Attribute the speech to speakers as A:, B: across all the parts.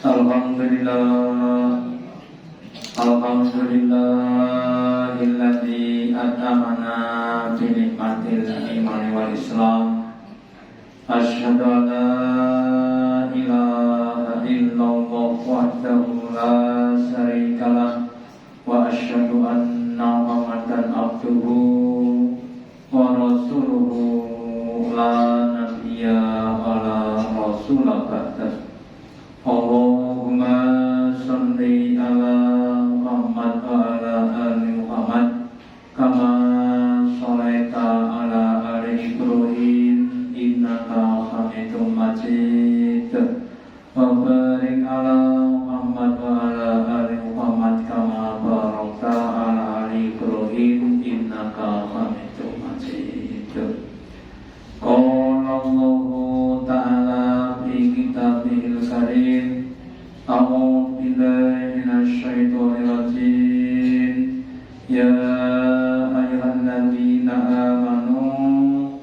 A: Alhamdulillah, Alhamdulillahilladzi at'amana bi nikmatil iman wal Islam. Asyhadu an la ilaha illallah wahdahu la syarikalah wa asyhadu anna Muhammadan abduhu wa rasuluhu la nabiyya wa la rasula ba'dah. Allahumma sholli ala Muhammad wa ala ali Muhammad kama sholaita ala ali Ibrahim innaka Hamidum Majid wa barik ala Muhammad wa ala ali Muhammad kama barakta ala ali Ibrahim innaka Hamidum Majid. Qala Allahu ta'ala fi kitabihil karim a'udzu billahi minasyaitonir rajim. Ya ayyuhalladzina amanu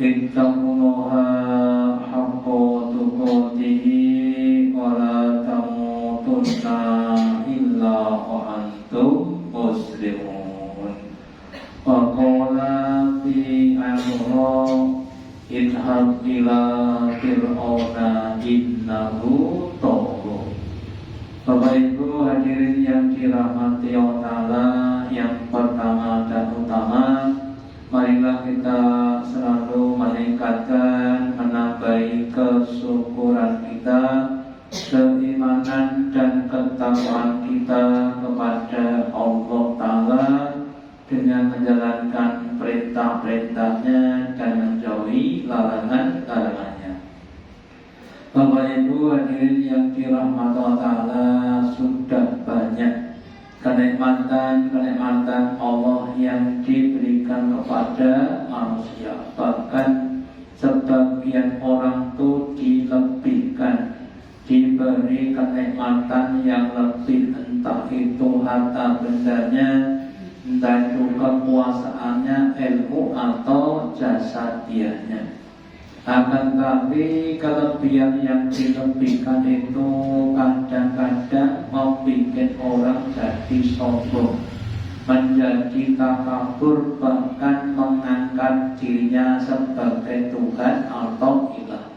A: ittaqullaha haqqa tuqatih wa la tamutunna illa wa antum muslimun. Wa qala fi al-Qur'an idhab ila fir'auna innahu tagha. Bapak Ibu hadirin yang dirahmati Allah Ta'ala, yang pertama dan utama, marilah kita selalu meningkatkan, menambahi kesyukuran kita, keimanan dan ketakwaan kita kepada Allah Ta'ala dengan menjalankan perintah-perintahnya dan menjauhi larangan-larangannya. Bapak Ibu hadirin yang dirahmati Allah Ta'ala, sudah banyak kenikmatan-kenikmatan Allah yang diberikan kepada manusia. Bahkan sebagian orang itu dilebihkan, diberi kenikmatan yang lebih, entah itu harta bendanya, entah itu kekuasaannya, ilmu atau jasa dianya. Akan tetapi kelebihan yang dilebihkan itu kadang-kadang membuat orang jadi sombong, menjadi takabur, bahkan mengangkat dirinya sebagai Tuhan atau ilah,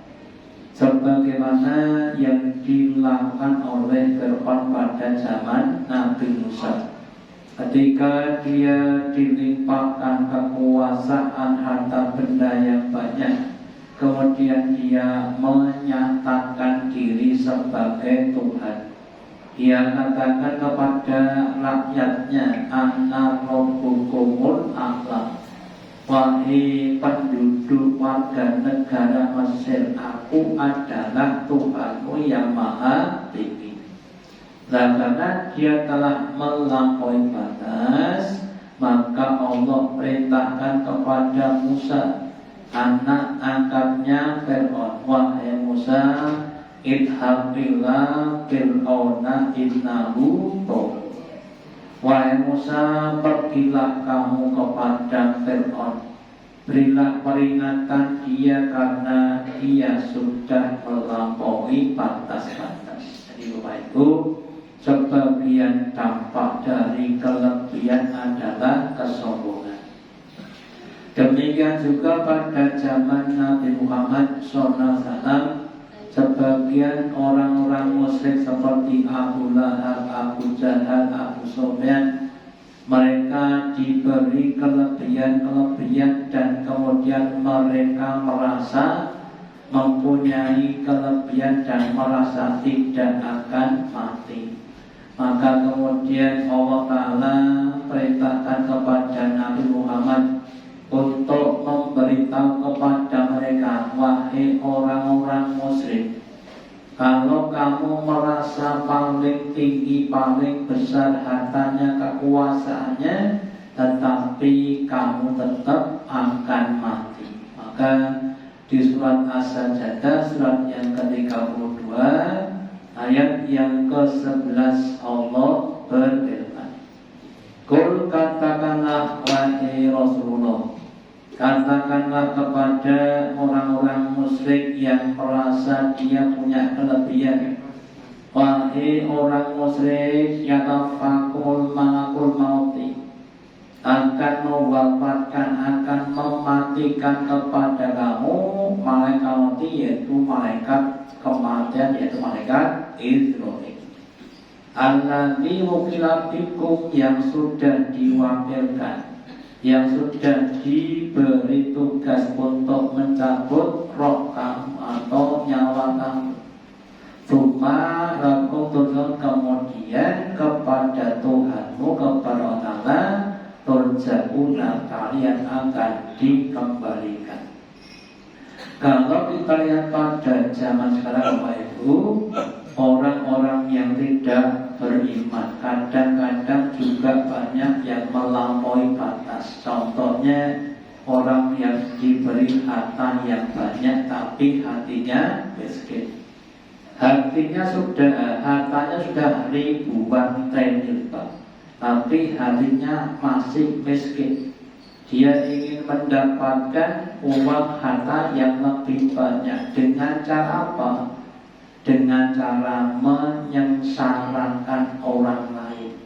A: sebagaimana yang dilakukan oleh Fir'aun pada zaman Nabi Musa. Ketika dia dilimpahkan kekuasaan harta benda yang banyak, kemudian dia menyatakan diri sebagai Tuhan. Dia katakan kepada rakyatnya, Ana rabbukumul a'la. Wahai penduduk warga negara Mesir, aku adalah Tuhanmu yang maha tinggi. Dan karena dia telah melampaui batas, maka Allah perintahkan kepada Musa, anak angkatnya Fir'aun, wahai Musa, idhab ila fir'auna innahu tagha. Wahai Musa, pergilah kamu kepada Fir'aun, berilah peringatan dia karena dia sudah melampaui batas-batas. Jadi Bapak Ibu, sebagian dampak dari kelebihan adalah kesombongan. Demikian juga pada zaman Nabi Muhammad SAW, sebagian orang-orang musyrik seperti Abu Lahab, Abu Jahal, Abu Sufyan, mereka diberi kelebihan-kelebihan dan kemudian mereka merasa mempunyai kelebihan dan merasa tidak akan mati. Maka kemudian Allah Ta'ala perintahkan kepada Nabi Muhammad untuk memberitahu kepada mereka, wahai orang-orang musyrik, kalau kamu merasa paling tinggi, paling besar hartanya, kekuasaannya, tetapi kamu tetap akan mati. Maka di surat As-Sajdah, surat yang ke-32, ayat yang ke-11, Allah berfirman, Qul, katakanlah wahai Rasulullah, katakanlah kepada orang-orang musyrik yang merasa dia punya kelebihan, Wahai orang musyrik, yatafakul malakul mauti, akan mewafatkan, akan mematikan kepada kamu malaikat mati, yaitu malaikat kematian, yaitu malaikat Israil. Alladzi wukila bikum, yang sudah diwakilkan, yang sudah diberi tugas untuk mencabut roh kamu atau nyawa kamu. Cuma lakum turjun, kemudian kepada Tuhanmu, kepada Allah turja'una, kalian akan dikembalikan. Kalau kita lihat pada zaman sekarang Bapak Ibu, orang-orang yang tidak beriman kadang-kadang juga banyak yang melampaui batas. Contohnya orang yang diberi harta yang banyak tapi hatinya miskin. Hartanya sudah ribuan triliun, tapi hatinya masih miskin. Dia ingin mendapatkan uang harta yang lebih banyak. Dengan cara apa? Dengan cara menyengsarakan orang lain,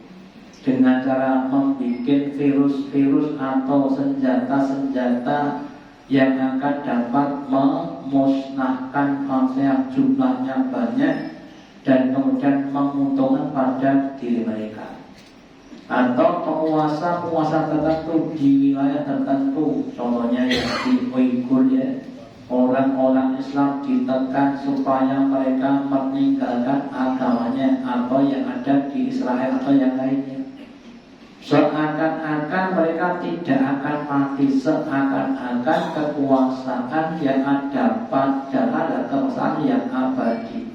A: dengan cara membuat virus-virus atau senjata-senjata yang akan dapat memusnahkan manusia, jumlahnya banyak, dan kemudian menguntungkan pada diri mereka. Atau penguasa-penguasa tertentu di wilayah tertentu, contohnya yang di Uighur ya, orang-orang Islam ditekan supaya mereka meninggalkan agamanya atau yang ada di Israel atau yang lainnya. Seakan-akan mereka tidak akan mati, seakan-akan kekuasaan yang ada adalah kekuasaan yang abadi,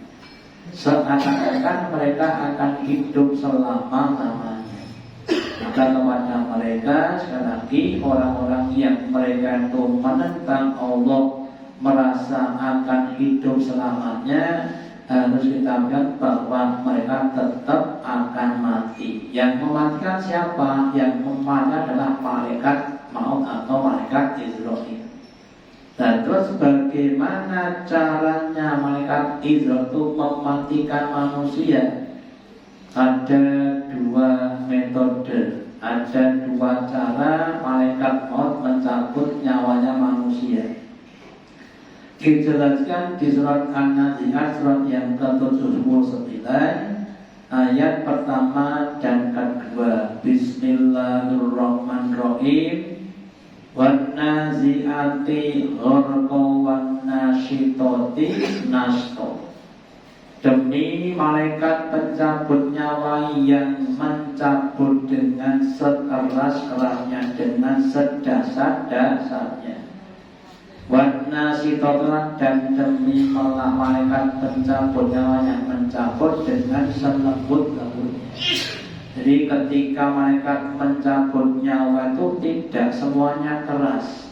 A: seakan-akan mereka akan hidup selama-lamanya. Maka kepada mereka sekali lagi, orang-orang yang mereka itu menentang Allah, merasa akan hidup selamanya, harus kita lihat bahwa mereka tetap akan mati. Yang mematikan siapa? Yang mematikan adalah malaikat maut atau malaikat Israil. Dan terus bagaimana caranya malaikat Israil itu mematikan manusia? Ada dua metode, ada dua cara malaikat maut mencabut nyawanya manusia. Dijelaskan di surat An-Nazi'at, surat yang ke-79, ayat pertama dan kedua. Bismillahirrahmanirrahim. Wan-nazi'ati gharqa wan-nasyitati nashto. Demi malaikat pencabut nyawa yang mencabut dengan sekeras-kerasnya, dengan sedasar-dasarnya. Wan-nasyitati, dan demi malaikat pencabut nyawa yang mencabut dengan selembut-lembutnya. Jadi ketika malaikat mencabut nyawa itu tidak semuanya keras,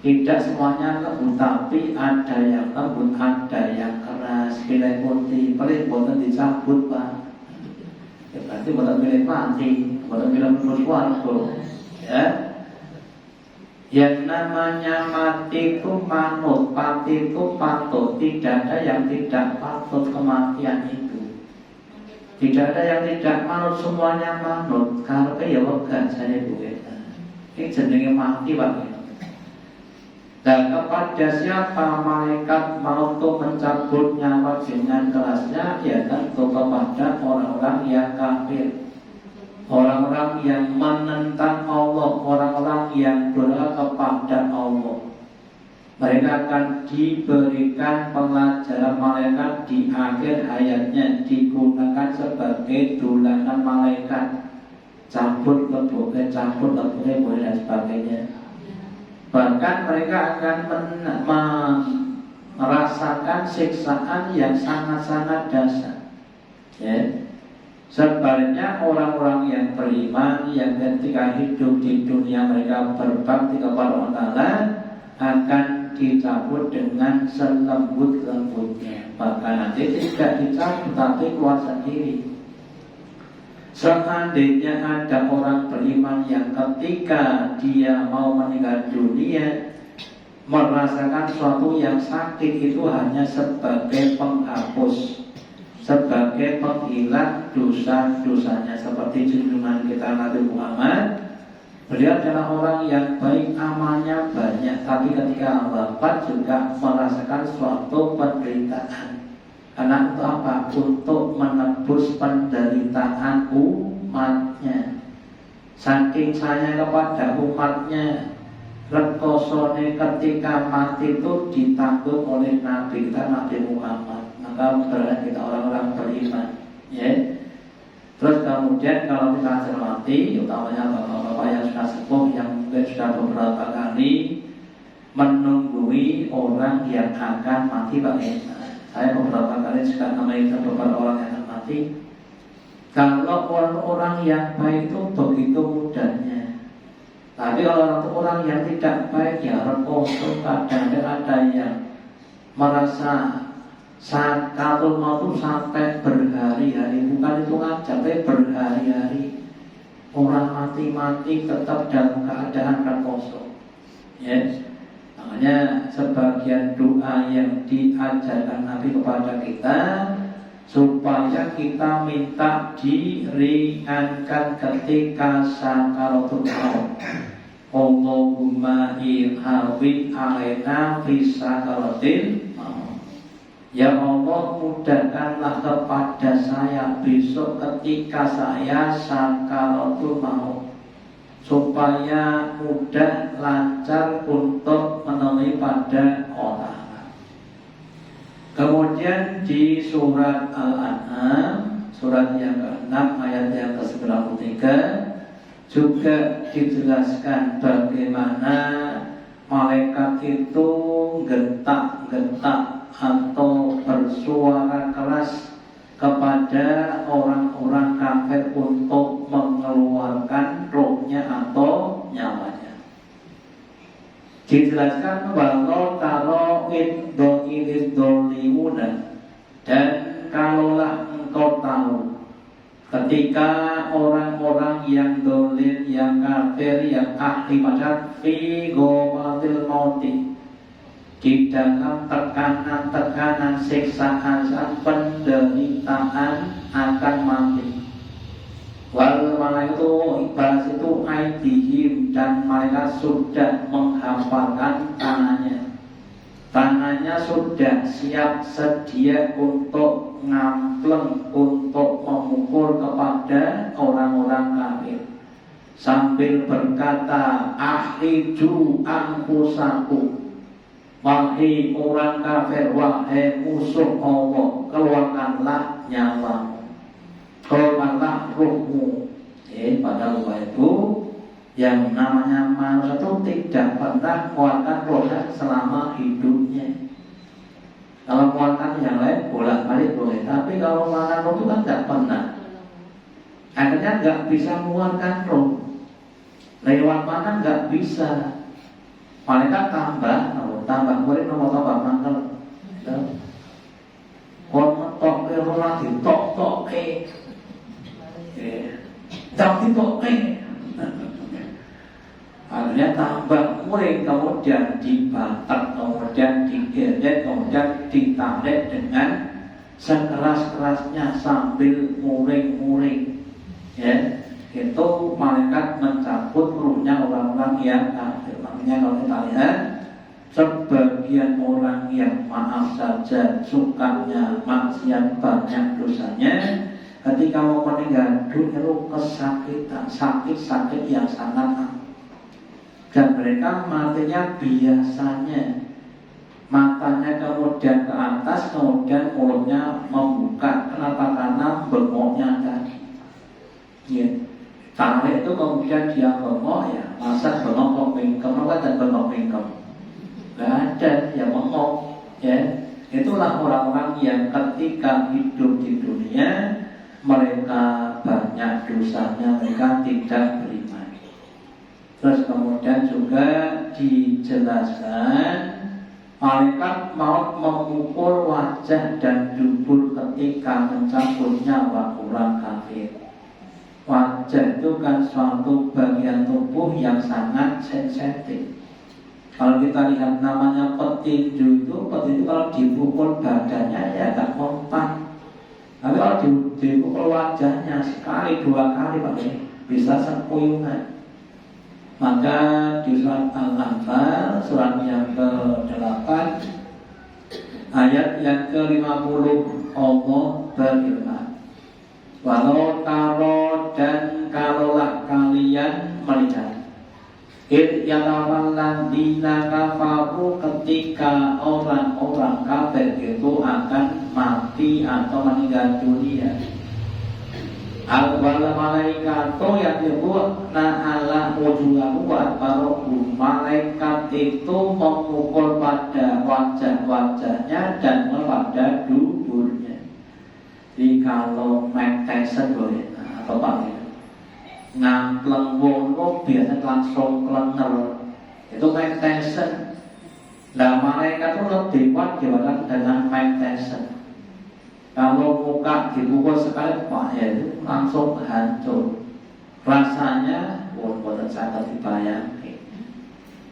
A: tidak semuanya lembut, tapi ada yang lembut, ada yang keras. Pilih putih, pilih boten dicabut Pak. Ya, berarti boten pilih mati, boten pilih bersuara, ya. Yang namanya mati itu manut, mati itu patut. Tidak ada yang tidak patut kematian itu. Tidak ada yang tidak manut, semuanya manut. Kalau ya wegah saya Bu. Ini jenenge mati Pak. Dan kepada siapa malaikat maut itu mencabut nyawa dengan kerasnya? Ya tentu kepada orang-orang yang kafir, orang-orang yang menentang Allah, orang-orang yang durhaka kepada Allah. Mereka akan diberikan pelajaran malaikat di akhir hayatnya, digunakan sebagai dolanan malaikat, cabut lebuke, boleh dan sebagainya. Bahkan mereka akan merasakan siksaan yang sangat-sangat dahsyat. Ya. Sebaliknya orang-orang yang beriman, yang ketika hidup di dunia mereka berbakti kepada Allah, akan dicabut dengan selembut-lembutnya. Bahkan nanti tidak dicabut, tapi keluar sendiri. Seandainya ada orang beriman yang ketika dia mau meninggal dunia merasakan sesuatu yang sakit, itu hanya sebagai penghapus, sebagai penghilang dosa-dosanya. Seperti junjungan kita Nabi Muhammad, beliau adalah orang yang baik, amalnya banyak, tapi ketika wafat juga merasakan suatu penderitaan. Karena untuk apa? Untuk menebus penderitaan umatnya. Saking sayang kepada umatnya, rekosone ketika mati itu ditanggung oleh Nabi kita, Nabi Muhammad. Maka berarti kita orang-orang beriman, ya. Terus kemudian kalau kita cermati, utamanya bapak-bapak yang sudah sepuh, yang mungkin sudah beberapa kali menunggui orang yang akan mati, bagaimana? Saya beberapa kali juga menemani beberapa orang yang akan mati. Kalau orang-orang yang baik itu begitu mudahnya. Tapi kalau orang yang tidak baik, ya rekoso, kadang ada yang merasa sakatul maut sampai berhari-hari. Bukan itu aja, tapi berhari-hari. Orang mati-mati tetap dalam keadaan rekoso, ya. Makanya sebagian doa yang diajarkan Nabi kepada kita, supaya kita minta diringankan ketika sakaratul maut. Allahumma ihawin alaina fi sakaratil maut. Ya Allah, mudahkanlah kepada saya besok ketika saya sakaratul maut, supaya mudah lancar untuk menemui pada orang. Kemudian di surat Al-An'am, surat yang ke-6 ayat yang ke-93, juga dijelaskan bagaimana malaikat itu gentak-gentak atau bersuara keras kepada orang-orang kafir untuk mengeluarkan rohnya atau nyawanya. Dijelaskan bahwa kalau idoliwuna, dan kalaulah engkau tahu ketika orang-orang yang dolim, yang kafir, yang ahli masyarakat fi gomatil mauti, di dalam tekanan-tekanan siksaan saat penderitaan akan mati. Wal malaikatu ibarat itu aidihim, dan mereka sudah menghafalkan tangannya. Tangannya sudah siap sedia untuk ngampleng, untuk memukul kepada orang-orang kafir, sambil berkata, ahriju anfusakum, wahai orang kafir, wahai musuh Allah, keluarkanlah nyawamu, keluarkanlah ruhmu. Pada waktu itu yang namanya manusia itu tidak pernah mengeluarkan rohnya selama hidupnya. Kalau mengeluarkan yang lain bolak-balik boleh, tapi kalau mengeluarkan roh itu kan tidak pernah. Akhirnya nggak bisa mengeluarkan roh. Lewat mana nggak bisa. Malaikat tambah boleh nomor tambah mangkel. Tok roh lagi tok tapi tok akhirnya tambah mulai, kemudian dibatak, kemudian digeret, kemudian ditarik dengan sekeras-kerasnya sambil muring-muring, ya. Itu malaikat mencabut ruhnya orang-orang yang kafir. Makanya kalau kita lihat sebagian orang yang maaf saja sukanya maksiat, banyak dosanya, ketika mau meninggal dunia itu kesakitan, sakit yang sangat amat. Dan mereka matinya biasanya matanya kemudian ke atas, kemudian mulutnya membuka. Kenapa? Karena bengoknya tadi, ya. Tarik itu kemudian dia bengok, ya. Masa bengok kok mingkem, dan bengok mingkem gak ada, ya bengok, ya. Itulah orang-orang yang ketika hidup di dunia mereka banyak dosanya, mereka tidak beriman. Terus kemudian juga dijelaskan malaikat maut memukul wajah dan dubur ketika mencabut nyawa orang kafir. Wajah itu kan suatu bagian tubuh yang sangat sensitif. Kalau kita lihat namanya petinju itu kalau dipukul badannya ya agak mempan. Tapi kalau dipukul wajahnya sekali dua kali Pak, bisa sekuyungan. Maka di surat Al-Anfal surat yang ke-8 ayat yang ke-50 Allah berfirman, walau taro dan kalaulah kalian melihat yatawalladina kafaru ketika orang-orang kafir itu akan mati atau meninggal dunia. Al-wala malaikatu yadribuna ala wujuhahu wa adbaruhu. Malaikat itu memukul pada wajah-wajahnya dan pada duburnya. Jadi kalau Mike Tyson boleh atau Pak ngampleng wong biasanya langsung klenger. Itu Mike Tyson. Nah malaikat itu lebih kuat dibanding dengan Mike Tyson. Kalau muka dipukul sekali, wah ya itu langsung hancur. Rasanya, bukan sangat dibayangkan.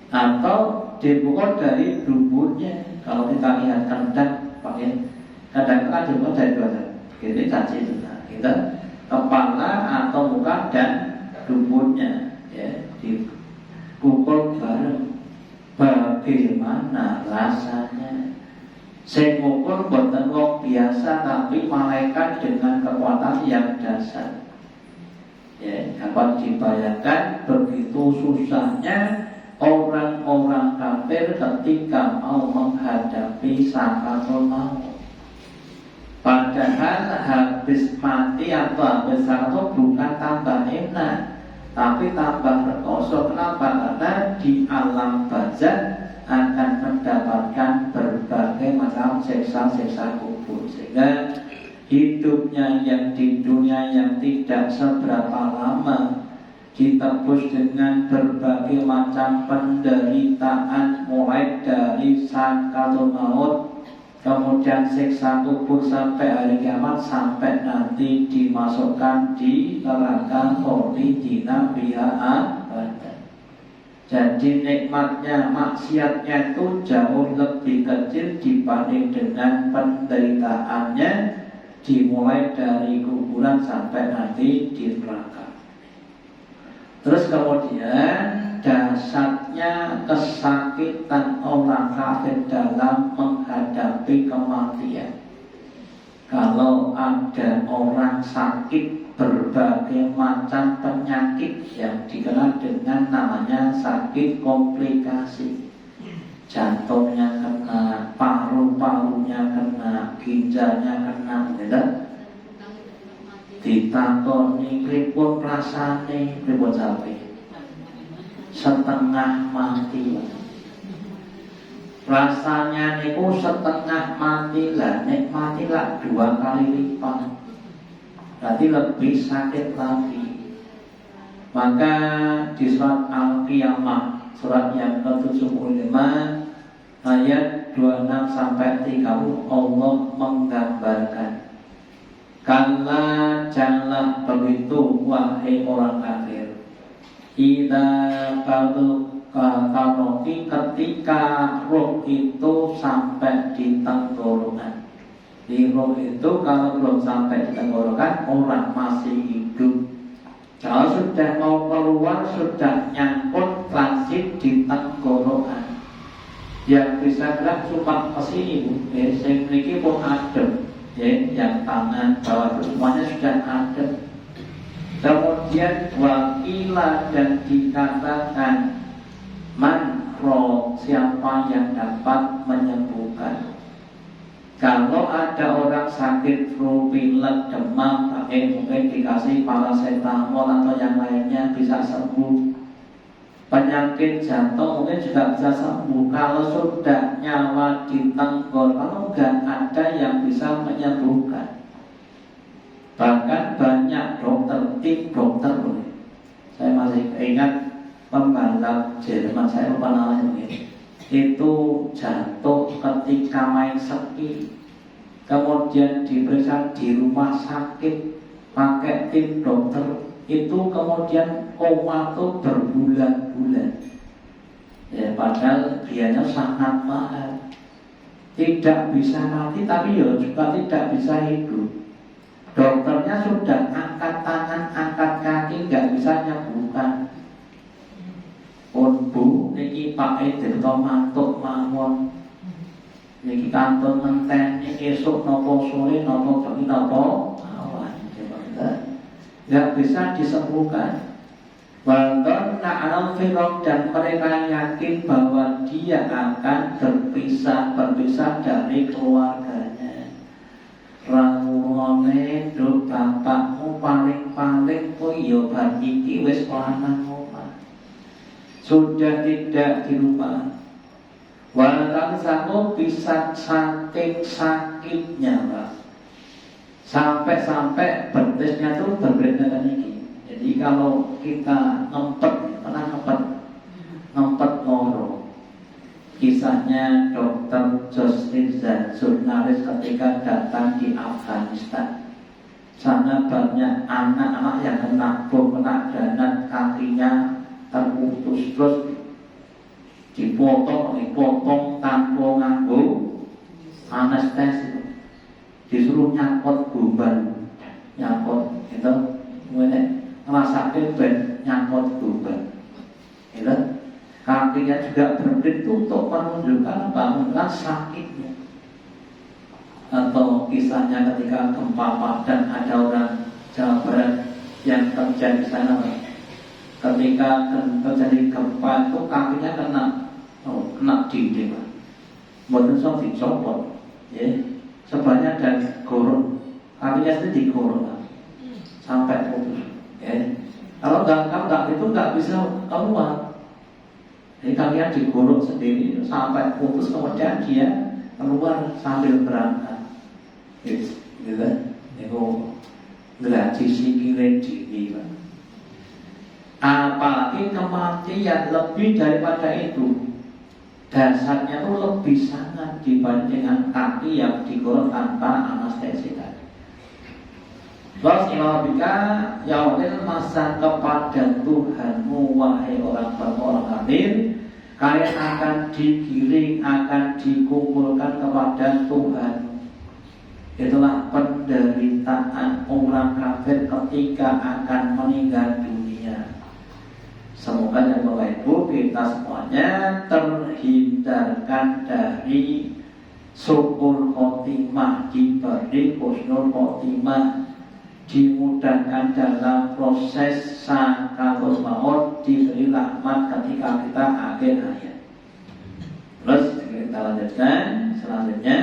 A: Atau dipukul dari duburnya. Kalau kita lihat kandang, pakai kadang-kadang dipukul dari dua. Ini caci itu. Kita kepala atau muka dan duburnya, ya, dipukul bareng. Bagaimana rasanya? Saya ngukur buatan wong biasa, tapi malaikat dengan kekuatan yang dasar. Ya, dapat dibayangkan begitu susahnya orang-orang kafir ketika mau menghadapi sakaratul maut. Padahal habis mati atau habis sakaratul bukan tambah enak, tapi tambah rekoso. Kenapa? Karena di alam barzakh akan mendapatkan berbagai macam siksa-siksa kubur, sehingga hidupnya yang di dunia yang tidak seberapa lama ditebus dengan berbagai macam penderitaan, mulai dari sakaratul maut, kemudian siksa kubur sampai hari kiamat, sampai nanti dimasukkan di neraka khalidina fiha abadan. Jadi nikmatnya maksiatnya itu jauh lebih kecil dibanding dengan penderitaannya, dimulai dari kuburan sampai nanti di neraka. Terus kemudian dasarnya kesakitan orang kafir dalam menghadapi kematian. Kalau ada orang sakit berbagai macam penyakit yang dikenal dengan namanya sakit komplikasi, jantungnya kena, paru-parunya kena, ginjalnya kena, gitu. Ditakoni pripun rasane, pripun sampe setengah mati. Rasanya niku setengah mati lah, nek mati lah 2 kali lipat, berarti lebih sakit lagi. Maka di surat Al-Qiyamah surat yang ke-75 ayat 26 sampai 30 Allah menggambarkan, kala janganlah begitu wahai orang kafir, idza Kanoki ketika roh itu sampai di tenggorokan. Di roh itu kalau belum sampai di tenggorokan orang masih hidup. Kalau sudah mau keluar sudah nyangkut transit di tenggorokan. Yang bisa gerak cuma kesini bu, saya memiliki pun adem, yang tangan bawah semuanya sudah adem. Kemudian wakila dan dikatakan man roh, siapa yang dapat menyembuhkan. Kalau ada orang sakit flu, pilek, demam, mungkin dikasih paracetamol atau yang lainnya bisa sembuh. Penyakit jantung mungkin juga bisa sembuh. Kalau sudah nyawa di tenggorokan, enggak ada yang bisa menyembuhkan. Bahkan banyak dokter, tim dokter, saya masih ingat pembalap Jerman, saya lupa namanya, itu jatuh ketika main ski, kemudian diperiksa di rumah sakit pakai tim dokter, itu kemudian koma tuh berbulan-bulan. Ya, padahal biayanya sangat mahal, tidak bisa mati tapi ya juga tidak bisa hidup. Dokternya sudah angkat tangan, angkat kaki, nggak bisa nyembuhkan. Pun Bu, niki Pak Tirta mantuk mawon. Niki kantun ngenten, niki esuk nopo sore nopo bengi nopo awan. Nggak bisa disembuhkan. Walaupun na'al firok dan mereka yakin bahwa dia akan berpisah dari keluarganya. Rawone do bapakmu paling-paling yo bar iki wis lanang omah. Sudah tidak di rumah. Walaupun satu bisa saking sakitnya, Pak. Sampai betisnya tuh berbeda dengan ini. Jadi kalau kita pernah ngempet ngoro. Kisahnya Dr. Justin Zan, jurnalis ketika datang di Afghanistan. Sana banyak anak-anak yang kena bom, kena granat, kakinya terputus, terus dipotong tanpa nganggo anestesi, disuruh nyangkut guban, nyangkut itu, kemudian ngerasain ben nyangkut guban, itu kakinya juga berbelit untuk menunjukkan bangunan sakitnya. Atau kisahnya ketika gempa Padang, ada orang Jawa Barat yang kerja di sana. Ketika terjadi gempa itu kakinya kena dinding, mboten iso dicopot, ya. Sebenarnya dan gorong, kakinya sendiri digorong sampai putus, ya. Kalau nggak itu nggak bisa keluar. Jadi kakinya digorong sendiri sampai putus, kemudian dia keluar sambil berangkat. Gitu, itu gratis sikile diri, Pak. Apalagi kematian lebih daripada itu, dasarnya itu lebih sangat dibanding dengan kaki yang digorong tanpa anestesi tadi. Terus ilahbika yaudil masa kepada Tuhanmu wahai orang kafir, kalian akan digiring, akan dikumpulkan kepada Tuhan. Itulah penderitaan orang kafir ketika akan meninggal dunia. Semoga yang Bapak Ibu kita semuanya terhindarkan dari su'ul khotimah, diberi husnul khotimah, dimudahkan dalam proses sakaratul maut, diberi rahmat ketika kita akhir hayat. Terus kita lanjutkan selanjutnya.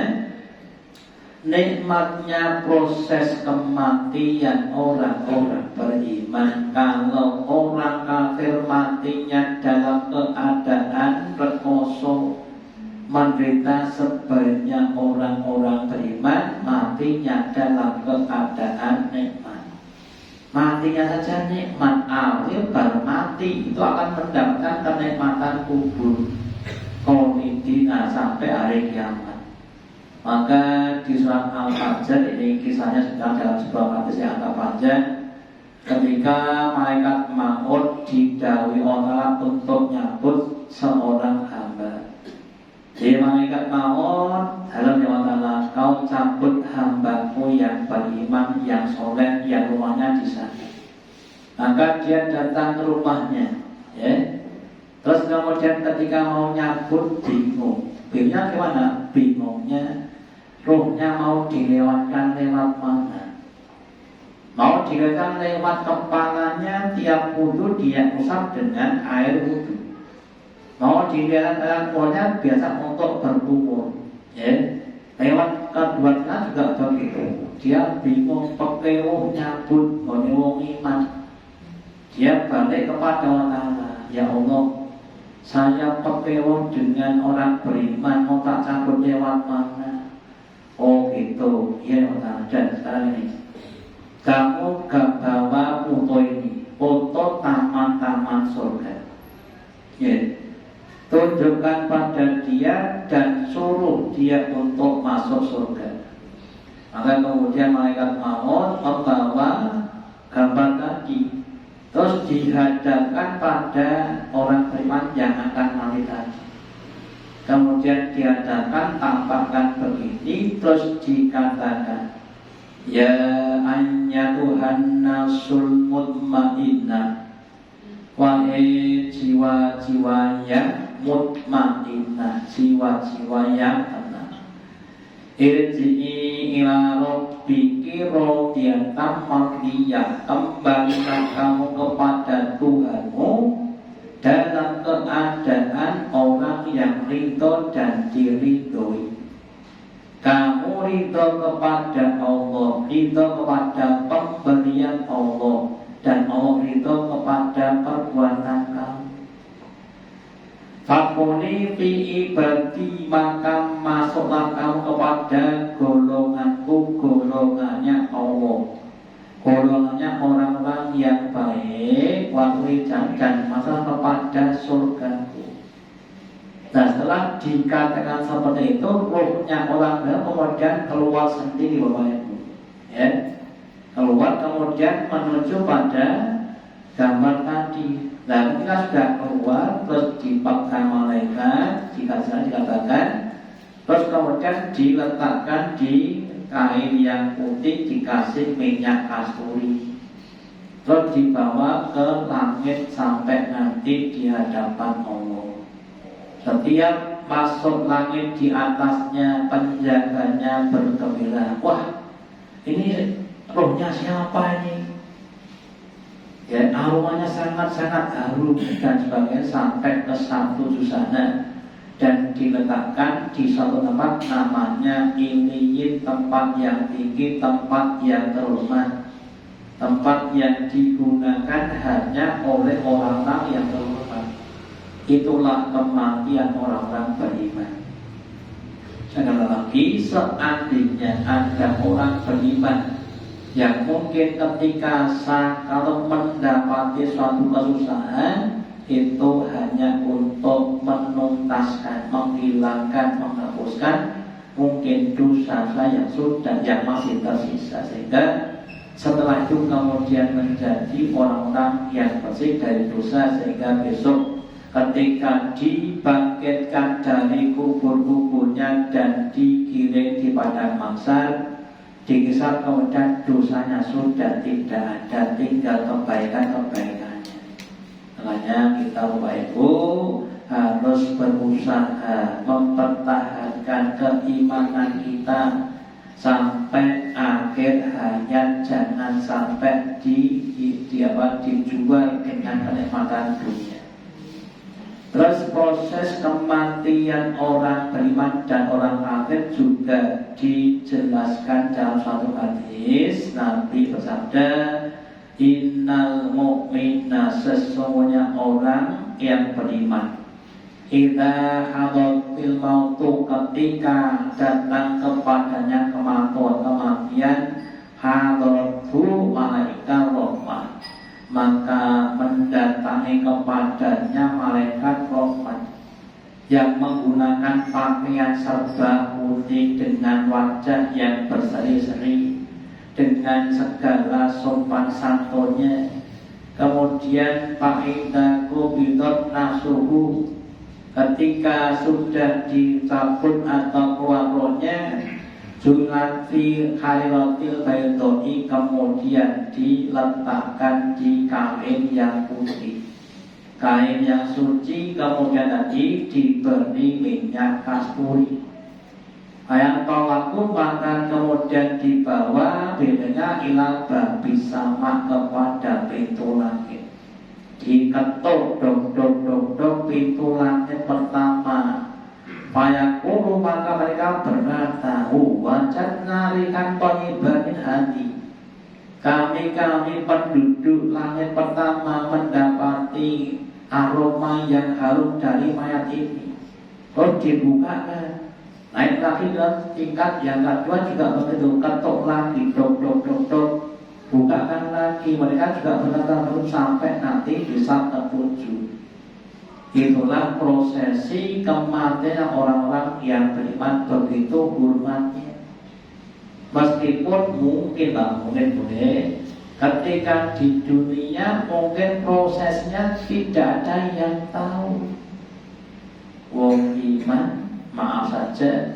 A: Nikmatnya proses kematian orang-orang beriman. Kalau orang kafir matinya dalam keadaan rekoso, menderita sebaiknya orang-orang beriman matinya dalam keadaan nikmat. Matinya saja nikmat, akhir baru mati itu akan mendapatkan kenikmatan kubur, komidina sampai hari kiamat. Maka di surat Al-Fajr ini kisahnya sedang dalam sebuah hadis yang agak panjang. Ketika malaikat maut didhawuhi Allah untuk nyabut seorang hamba. Jadi malaikat maut dalam Allah, kau cabut hambaku yang beriman, yang soleh, yang rumahnya di sana. Maka dia datang ke rumahnya, ya. Terus kemudian ketika mau nyabut bingung. Bingungnya gimana? Bingungnya ruhnya mau dilewatkan lewat mana? Mau dilewatkan lewat kepalanya, tiap wudu dia usap dengan air wudu. Mau dilewatkan mulutnya biasa untuk berkumur, ya. Lewat kedua juga begitu. Dia bingung, pekewuh nyabut wong iman. Dia balik kepada Allah, ya Allah, saya pekewuh dengan orang beriman, mau tak cabut lewat mana? Oh gitu, ya Allah. Dan sekarang ini kamu gak bawa foto ini, foto taman-taman surga, ya. Tunjukkan pada dia dan suruh dia untuk masuk surga. Maka kemudian malaikat maut membawa gambar tadi, terus dihadapkan pada orang beriman yang akan mati tadi. Kemudian dihadapkan, tampakkan begini, terus dikatakan, Ya ayyatuhan nasul mutmainnah, wahai jiwa-jiwa yang mutmainnah, jiwa-jiwa yang tenang. Irji'i ila rabbiki radiyatan mardiyah, kembalilah kamu kepada Tuhanmu dalam keadaan orang yang ridho dan diridhoi. Kamu ridho kepada Allah, ridho kepada pemberian Allah, dan Allah ridho kepada perbuatan kamu. Fakuni fi ibadi, maka masuklah kamu kepada golonganku, golongannya Allah, golongannya orang-orang yang baik, wa'rijal, dan masuk kepada surgaku. Nah, setelah dikatakan seperti itu, rohnya orang baik kemudian keluar sendiri, Bapak Ibu, ya, keluar kemudian menuju pada gambar tadi. Nah, ketika sudah keluar, terus dipegang malaikat, dikatakan, terus kemudian diletakkan di kain yang putih, dikasih minyak kasturi, terus dibawa ke langit sampai nanti di hadapan Allah. Setiap masuk langit, di atasnya penjaganya bergembira. Wah, ini rohnya siapa ini? Ya, aromanya sangat-sangat harum dan sebagainya, sampai ke satu susana dan diletakkan di suatu tempat namanya Iliyin, tempat yang tinggi, tempat yang terhormat, tempat yang digunakan hanya oleh orang-orang yang terhormat. Itulah kematian orang-orang beriman. Sekali lagi, seandainya ada orang beriman yang mungkin ketika kalau mendapati suatu kesusahan, itu hanya untuk menuntaskan, menghilangkan, menghapuskan mungkin dosa yang sudah, yang masih tersisa, sehingga setelah itu kemudian menjadi orang-orang yang bersih dari dosa, sehingga besok ketika dibangkitkan dari kubur-kuburnya dan digiring di padang mahsyar, dikisar kemudian dosanya sudah tidak ada, tinggal kebaikan-kebaikannya. Makanya kita Bapak Ibu harus berusaha mempertahankan keimanan kita sampai akhir hayat, jangan sampai dijual dengan kenikmatan dunia. Terus proses kematian orang beriman dan orang kafir juga dijelaskan dalam suatu hadis. Nabi bersabda, innal mu'mina, sesungguhnya orang yang beriman, idza hadatil mautu, ketika datang kepadanya kematian, hadaratu malaikat rahmah, maka mendatangi kepadanya malaikat rahmat yang menggunakan pakaian serba putih dengan wajah yang berseri-seri, dengan segala sopan santunnya. Kemudian fa'idaku bidot nasuhu, ketika sudah dicabut atau keluar rohnya, julati khairotil baydoi, kemudian diletakkan di kain yang putih, kain yang suci, kemudian tadi diberi minyak kasturi. Ayat tolaku, maka kemudian dibawa bedanya ila babi sama, kepada pintu langit. Diketuk dok pintu langit pertama. Fayaqulu, maka mereka berkata, wajad narikan thayyibatin hati, kami penduduk langit pertama mendapati aroma yang harum dari mayat ini. Terus dibukakan, naik lagi ke tingkat yang kedua juga begitu, ketuk lagi dok, bukakan lagi, mereka juga berkata terus sampai nanti bisa ketujuh. Itulah prosesi kematian orang-orang yang beriman, begitu hormatnya. Meskipun mungkin boleh ketika di dunia mungkin prosesnya tidak ada yang tahu. Wong iman, maaf saja,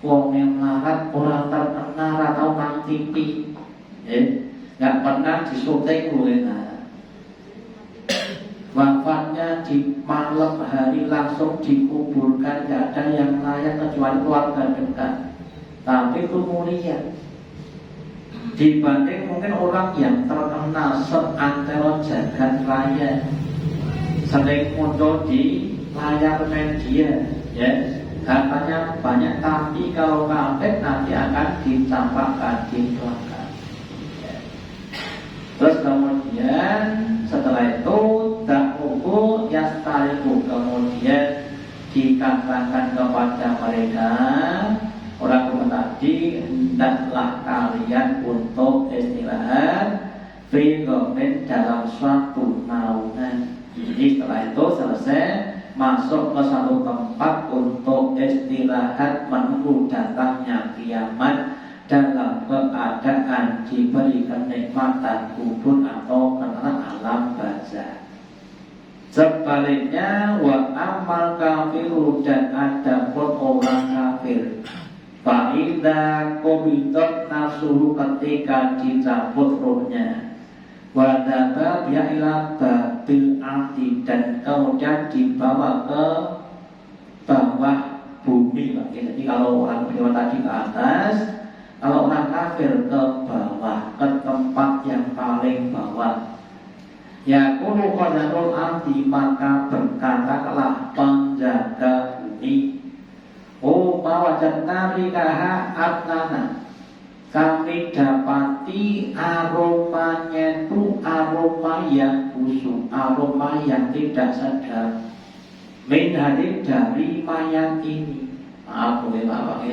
A: wong yang melarat, orang terkenal atau nang TV, nggak pernah disyuting wafatnya di malam hari langsung dikuburkan, nggak ada yang layak kecuali keluarga dekat. Tapi itu mulia dibanding mungkin orang yang terkenal seantero jagat raya, sering muncul di layar media, ya katanya banyak, tapi kalau kafir nanti akan dicampakkan di belakang. Terus kemudian setelah itu dakwuhu yastariku, kemudian dikatakan kepada mereka orang-orang tadi, hendaklah kalian untuk istirahat fiqomen dalam suatu naungan. Jadi setelah itu selesai, masuk ke satu tempat untuk istirahat menunggu datangnya kiamat dalam keadaan diberi kenikmatan kubur atau kenalan alam barzakh. Sebaliknya wa amal kafiru, dan ada pun orang kafir, fa'idha kubidat nafsuhu, ketika dicabut rohnya, wadaba biya ila babil ardi, dan kemudian dibawa ke bawah bumi. Jadi kalau orang beriman tadi ke atas, kalau orang kafir ke bawah, ke tempat yang paling bawah. Ya kulu qadarul ardi, maka berkatalah penjaga bumi, oh mawajadna rikaha adnana, kami dapati aromanya itu aroma yang busuk, aroma yang tidak sedap, min hadid, dari mayat ini. Maaf boleh bapak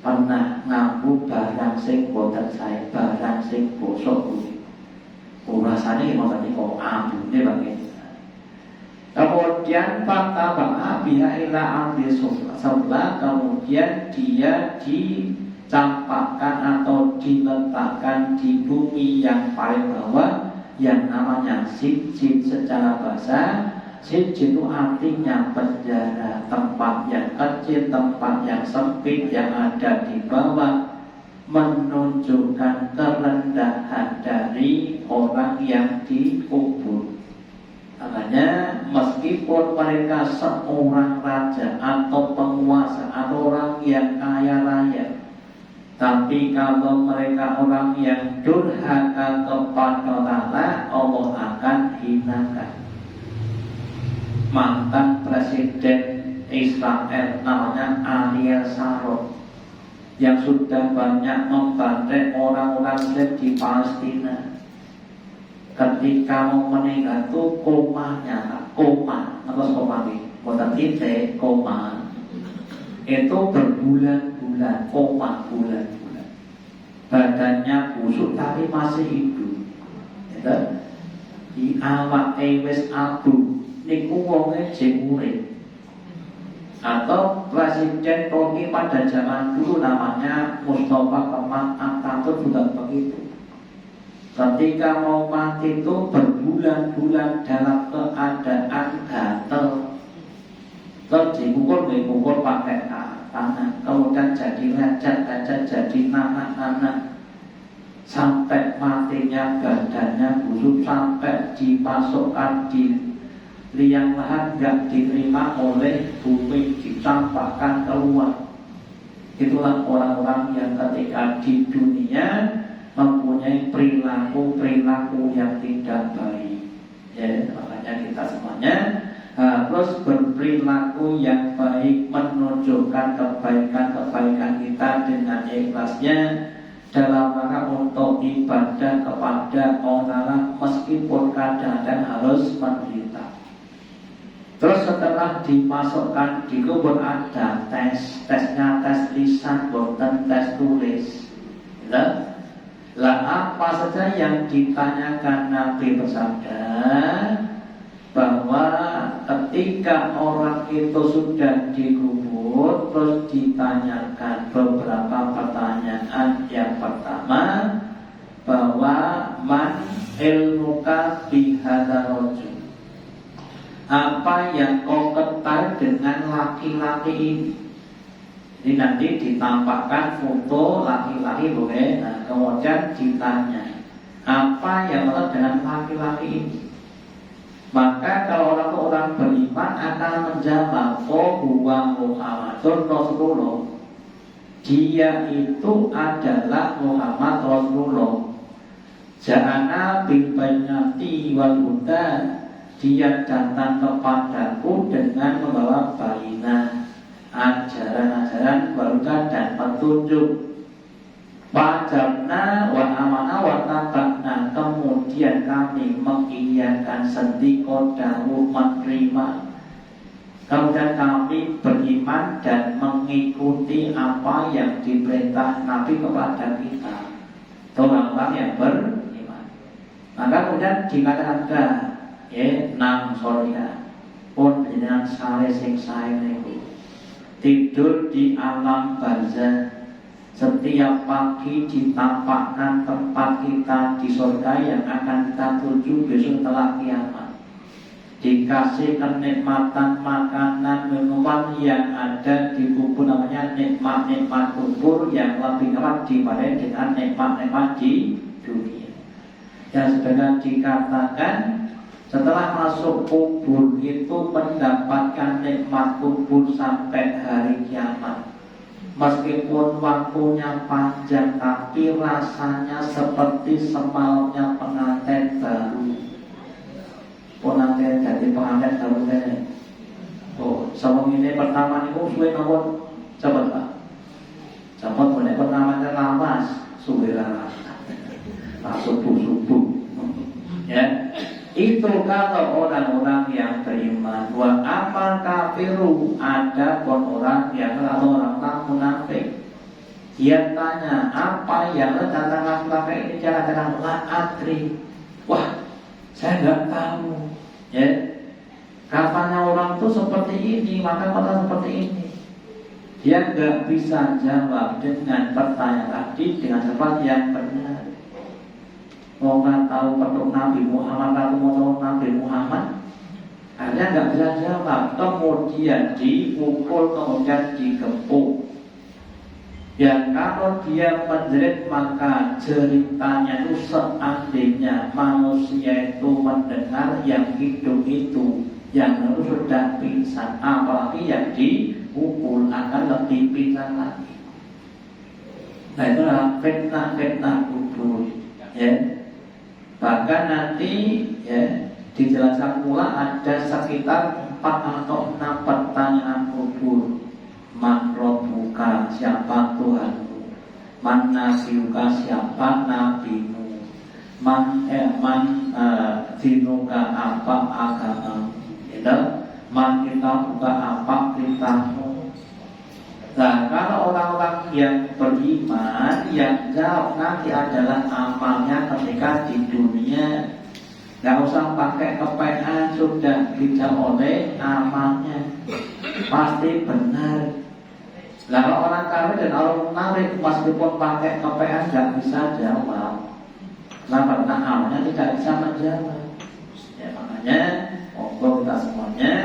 A: pernah ngambu barang sing boten sae, barang sing bosok kuwi. Rasanya yang tadi kok ambune bagian. Kemudian fakta biha ila amdi sebelah, kemudian dia dicampakkan atau diletakkan di bumi yang paling bawah, yang namanya sijjin. Secara bahasa sijjin itu artinya penjara, tempat yang kecil, tempat yang sempit yang ada di bawah, menunjukkan kerendahan dari orang yang dikubur. Makanya meskipun mereka seorang raja atau penguasa atau orang yang kaya raya, tapi kalau mereka orang yang durhaka kepada Allah akan hinakan. Mantan presiden Israel namanya Ariel Sharon, yang sudah banyak membantai orang-orang Muslim di Palestina, ketika mau meninggal itu komanya, koma atau koma ini, bukan titik, koma itu berbulan-bulan, koma bulan-bulan, badannya busuk tapi masih hidup. Gitu? Di awak wis abu, niku wonge jek urip. Atau presiden Turki pada zaman dulu namanya Mustafa Kemal Atatürk juga begitu. Ketika mau mati itu berbulan-bulan dalam keadaan gatel, terus dipukul pakai tangan, kemudian jadi lecet, jadi nanak-nanak, sampai matinya badannya busuk, sampai dimasukkan di liang lahat, gak diterima oleh bumi, dicampakkan keluar. Itulah orang-orang yang ketika di dunia mempunyai perilaku yang tidak baik. Ya, makanya kita semuanya harus berperilaku yang baik, menunjukkan kebaikan-kebaikan kita dengan ikhlasnya dalam rangka untuk ibadah kepada Allah, meskipun kadang-kadang harus menderita. Terus setelah dimasukkan di kubur ada tesnya, tes lisan, bukan tes tulis. Lah apa saja yang ditanyakan? Nabi bersabda bahwa ketika orang itu sudah dikubur, terus ditanyakan beberapa pertanyaan. Yang pertama, bahwa man ilmuka bihadza rajul, apa yang kau ketahui dengan laki-laki ini? Jadi nanti ditampakkan foto laki-laki boleh. Nah, kemudian ditanya apa yang berkaitan dengan laki-laki ini. Maka kalau orang beriman akan menjawab, oh huwa Muhammadun Rasulullah, dia itu adalah Muhammad Rasulullah. Ja'ana bil bayyinati wal huda, dia datang kepadaku dengan membawa bayinah, ajaran-ajaran wahuda dan petunjuk. Wajabna wa amana wa tabakna, kemudian kami mengiyakan sendiko dan menerima. Kemudian kami beriman dan mengikuti apa yang diperintah Nabi kepada kita, orang-orang yang beriman. Maka kemudian dikatakan nang sorya pun dengan sare sing sae niku tidur di alam barzah. Setiap pagi ditampakkan tempat kita di surga yang akan kita tuju besok setelah kiamat. Dikasih kenikmatan makanan minuman yang ada di kubur, namanya nikmat-nikmat kubur yang lebih nikmat dibanding dengan nikmat-nikmat di dunia. Yang sedang dikatakan setelah masuk kubur itu mendapatkan nikmat kubur sampai hari kiamat. Meskipun waktunya panjang, tapi rasanya seperti semalamnya pengantin baru. Pengantin jadi pengantin baru ini. Oh, sebelum ini pertama itu suwe namun cepet pak. Cepet boleh pertama itu lawas, suwe lawas. Subuh. Ya. Itu kalau orang-orang yang beriman. Wa amal kafiru, ada pun orang yang atau orang munafik. Dia tanya apa yang datang laki ini, dia katakan la adri. Wah, saya nggak tahu. Ya, katanya orang itu seperti ini, maka kata seperti ini. Dia nggak bisa jawab dengan pertanyaan tadi dengan seperti yang benar. Mau nggak tahu bentuk Nabi Muhammad, atau mau tahu Nabi Muhammad, akhirnya nggak bisa jawab. Kemudian dipukul, kemudian digempuk. Ya kalau dia menjerit, maka ceritanya itu seandainya manusia itu mendengar yang hidup itu, yang itu sudah pingsan, apalagi yang dipukul akan lebih pingsan lagi. Nah itulah fitnah kubur. Ya. Bahkan nanti ya dijelaskan pula ada sekitar 4 atau 6 pertanyaan kubur. Man Rabbuka, siapa Tuhanmu? Man Nabiyuka, siapa nabimu? Man dinuka, apa agamamu? Gitu. Man kitabuka, apa kitabmu? Nah, kalau orang-orang yang beriman, yang jawab nanti adalah amalnya ketika di dunia. Gak usah pakai kepean, sudah dijawab oleh amalnya, pasti benar. Nah, kalau orang kafir dan orang munafik meskipun pakai kepean gak bisa jawab. Karena amalnya tidak bisa menjawab. Ya makanya, monggo kita semuanya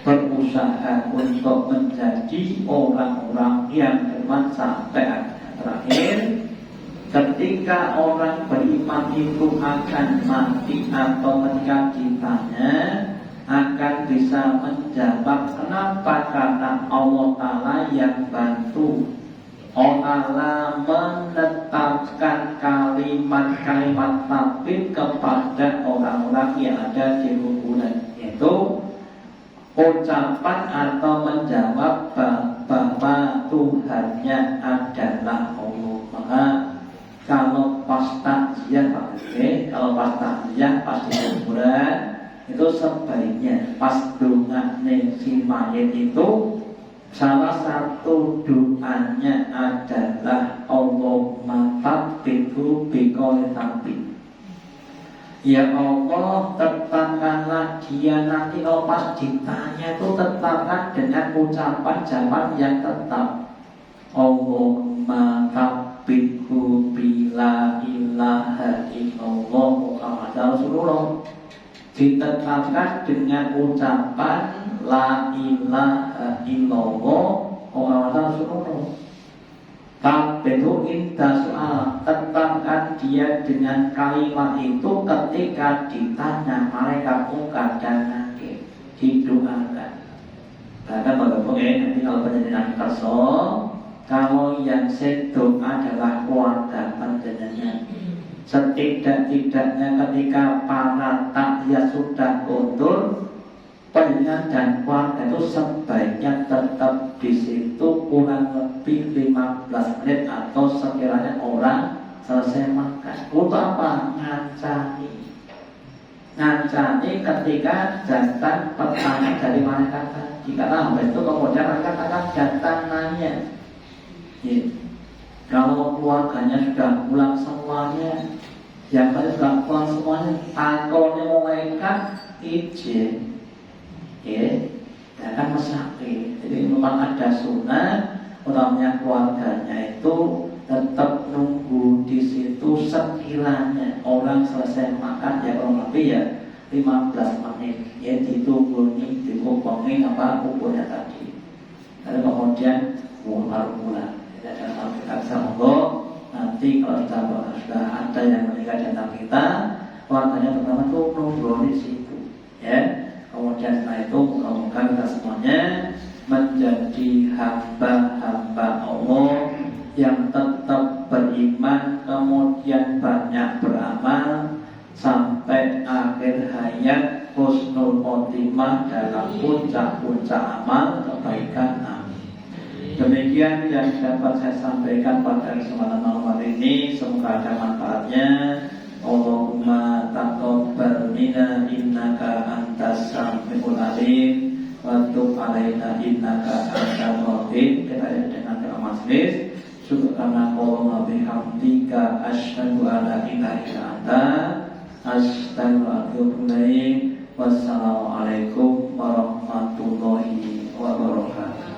A: berusaha untuk menjadi orang-orang yang beriman sampai terakhir. Ketika orang beriman itu akan mati atau ketika ditanya akan bisa menjawab. Kenapa? Karena Allah Ta'ala yang bantu. Allah Ta'ala menetapkan kalimat-kalimat tabib kepada orang-orang yang ada di kuburan, yaitu ucapan atau menjawab bahwa Tuhannya adalah Allah. Maka kalau pas takziah kalau pas takziah pas di kuburan itu sebaiknya pas dongane si mayit itu salah satu doanya adalah Allahumma tabbihu biqauli tabib. Ya Allah, tetapkanlah dia nanti kalau pas ditanya itu tetapkan dengan ucapan jawaban yang tetap. Allahumma tabbithu bila ilaha illallah Muhammad Rasulullah. Ditetapkan dengan ucapan la ilaha illallah Orang suruh tapi itu indah soal tetapkan dia dengan kalimat itu ketika ditanya mereka ungkap dan nakir didoakan. Bahkan bagaimana nanti kalau penjenengan kerso, kalau yang sedok adalah keluarga penjenengan. Setidak-tidaknya ketika para takziah sudah mundur, penjenengan dan keluarga itu sebaiknya tetap di situ kurang lebih 15 menit atau sekiranya orang selesai makan. Untuk apa? Ngancani ketika jantan pertanyaan dari mereka tadi. Karena hamba itu kemudian mereka akan jantan nanya, kalau keluarganya sudah pulang semuanya, yang tadi sudah pulang semuanya, takonnya mereka izin. Ya kan masakit. Jadi memang ada sunnah orangnya keluarganya itu tetap nunggu di situ sekiranya orang selesai makan ya kurang lebih ya 15 menit ya ditunggu nih dikumpulin apa kumpulnya tadi. Lalu kemudian baru pulang. Jadi dalam kita semoga nanti kalau sudah ada yang meninggal di antara kita, keluarganya pertama tuh nunggu di situ ya. Kemudian setelah itu mudah-mudahan kita semuanya menjadi hamba-hamba Allah yang tetap beriman, kemudian banyak beramal sampai akhir hayat husnul khotimah dalam puncak-puncak amal kebaikan. Amin. Demikian yang dapat saya sampaikan pada kesempatan malam hari ini. Semoga ada manfaatnya. Allahumma taqabbal minna innaka antas samiul alim wa tub alaina innaka antal ghafur. Kita dengan doa majlis. Subhanallah bihamdika asyhadu an la ilaha illa anta astaghfiruka wa atubu ilaik. Wassalamualaikum warahmatullahi wabarakatuh.